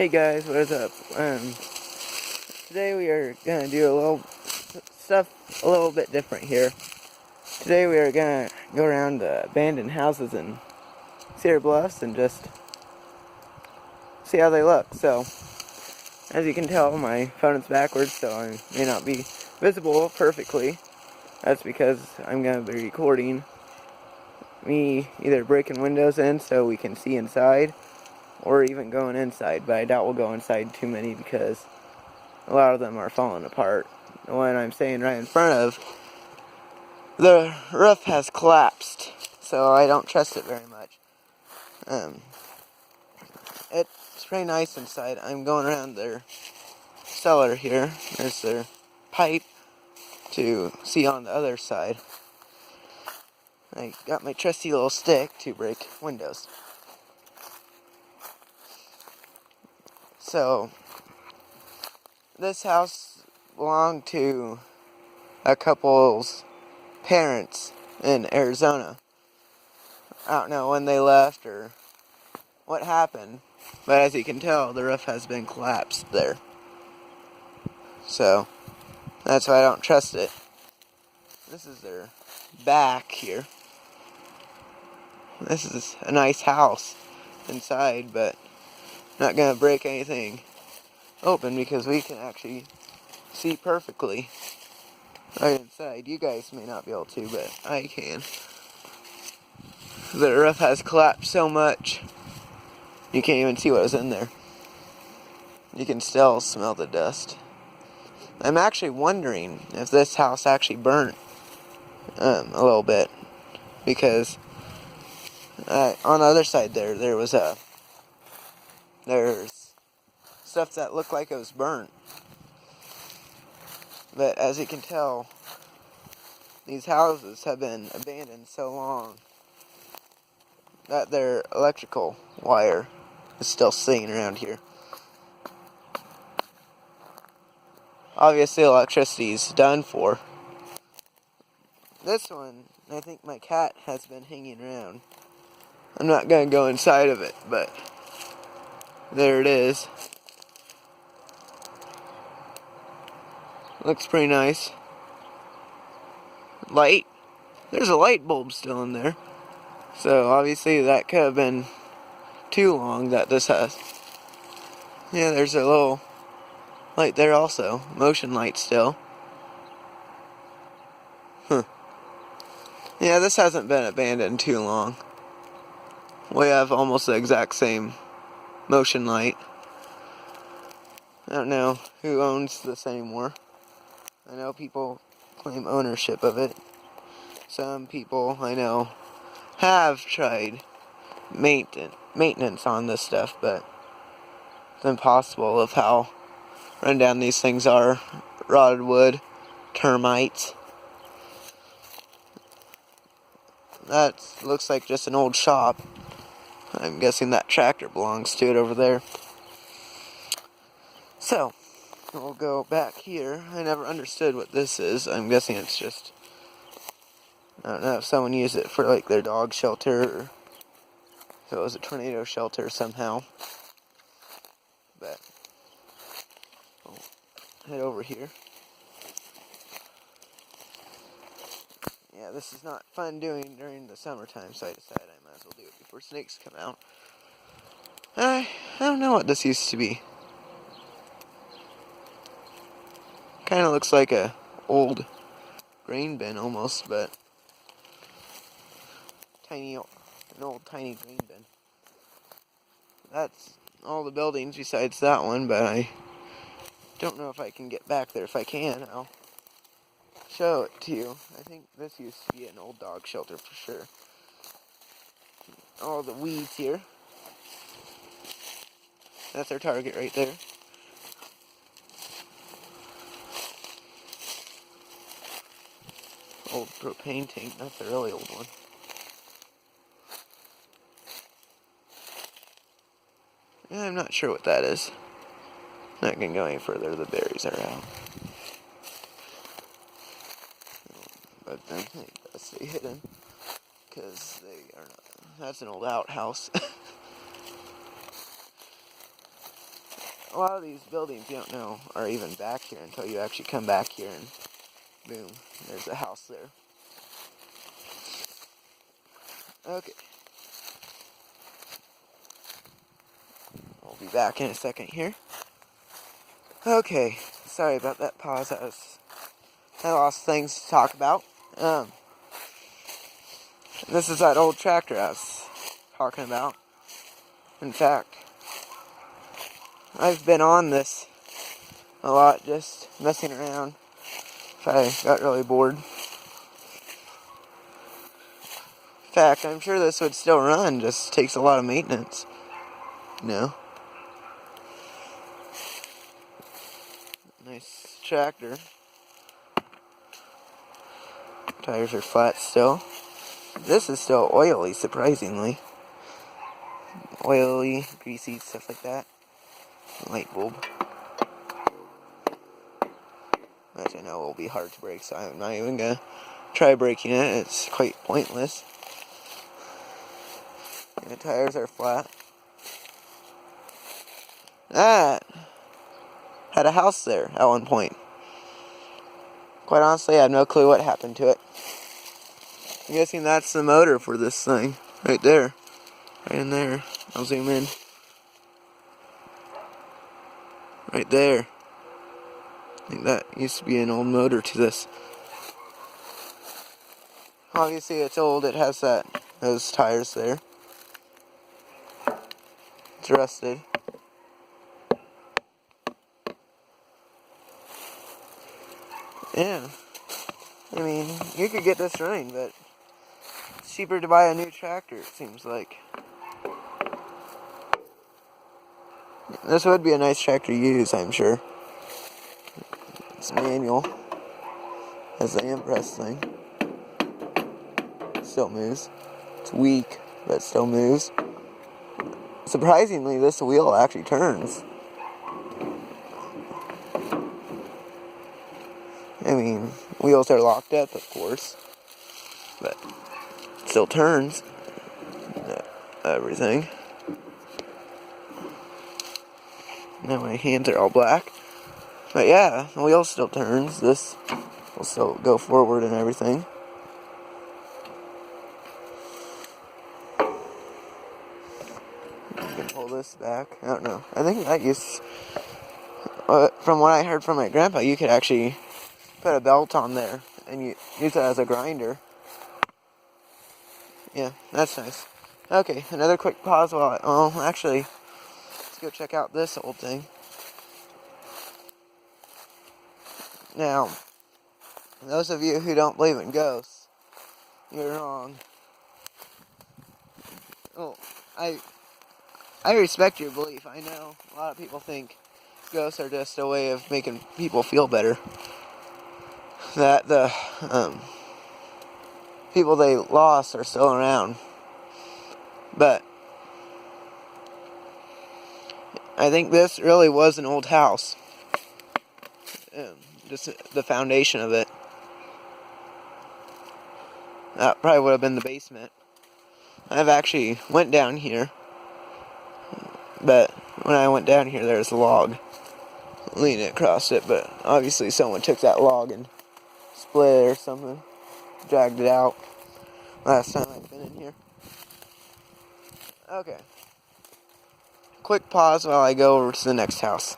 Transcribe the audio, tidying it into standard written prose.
Hey guys, what is up? Today we are gonna do a little stuff a little bit different here. Today we are gonna go around abandoned houses in Cedar Bluffs and just see how they look. So, as you can tell, my phone is backwards, so I may not be visible perfectly. That's because I'm gonna be recording me either breaking windows in so we can see inside, or even going inside. But I doubt we'll go inside too many because a lot of them are falling apart. The one I'm staying right in front of, the roof has collapsed, so I don't trust it very much. It's pretty nice inside. I'm going around their cellar here. There's their pipe to see on the other side. I got my trusty little stick to break windows. So, this house belonged to a couple's parents in Arizona. I don't know when they left or what happened, but as you can tell, the roof has been collapsed there. So, that's why I don't trust it. This is their back here. This is a nice house inside, but not gonna break anything open because we can actually see perfectly right inside. You guys may not be able to, but I can. The roof has collapsed so much, you can't even see what was in there. You can still smell the dust. I'm actually wondering if this house actually burnt a little bit, because on the other side there's stuff that looked like it was burnt. But as you can tell, these houses have been abandoned so long that their electrical wire is still sitting around here. Obviously electricity's done for. This one, I think my cat has been hanging around. I'm not gonna go inside of it, but there it is. Looks pretty nice. Light. There's a light bulb still in there. So obviously that could have been too long that this has. Yeah, there's a little light there also. Motion light still. Yeah, this hasn't been abandoned too long. We have almost the exact same motion light. I don't know who owns this anymore. I know people claim ownership of it. Some people I know have tried maintenance on this stuff, but it's impossible of how run down these things are. Rotted wood, termites. That looks like just an old shop. I'm guessing that tractor belongs to it over there. So, we'll go back here. I never understood what this is. I'm guessing it's just, I don't know if someone used it for like their dog shelter, or if it was a tornado shelter somehow. But we'll head over here. Yeah, this is not fun doing during the summertime, so I decided I might as well do it before snakes come out. I don't know what this used to be. Kind of looks like a old grain bin almost, but an old tiny grain bin. That's all the buildings besides that one, but I don't know if I can get back there. If I can, I'll show it to you. I think this used to be an old dog shelter for sure. All the weeds here. That's our target right there. Old propane tank. That's a really old one. Yeah, I'm not sure what that is. Not gonna go any further. The berries are out. But then it does stay hidden, because they are not. That's an old outhouse. a lot of these buildings you don't know are even back here until you actually come back here and boom, there's a house there. Okay. I'll be back in a second here. Okay, sorry about that pause. I lost things to talk about. This is that old tractor I was talking about. In fact, I've been on this a lot, just messing around if I got really bored. In fact, I'm sure this would still run, just takes a lot of maintenance. No. Nice tractor. Tires are flat still. This is still oily, surprisingly. Oily, greasy, stuff like that. Light bulb. Which I know will be hard to break, so I'm not even gonna try breaking it. It's quite pointless. The tires are flat. That had a house there at one point. Quite honestly, I have no clue what happened to it. I'm guessing that's the motor for this thing. Right there. Right in there. I'll zoom in. Right there. I think that used to be an old motor to this. Obviously it's old, it has those tires there. It's rusted. Yeah. I mean, you could get this running, but it's cheaper to buy a new tractor, it seems like. This would be a nice tractor to use, I'm sure. It's manual. Has the Impress thing. Still moves. It's weak, but it still moves. Surprisingly, this wheel actually turns. I mean, wheels are locked up, of course, but it still turns. Everything. Now my hands are all black. But yeah, the wheel still turns. This will still go forward and everything. You can pull this back. I don't know. I think that from what I heard from my grandpa, you could actually put a belt on there and you use it as a grinder. Yeah, that's nice. Okay, another quick pause while actually, let's go check out this old thing. Now, those of you who don't believe in ghosts, you're wrong. Oh, I respect your belief. I know a lot of people think ghosts are just a way of making people feel better. That the people they lost are still around. But I think this really was an old house. Just the foundation of it. That probably would have been the basement. I've actually went down here. But when I went down here, there was a log leaning across it. But obviously someone took that log and split it or something. Dragged it out. Last time I've been in here. Okay. Quick pause while I go over to the next house.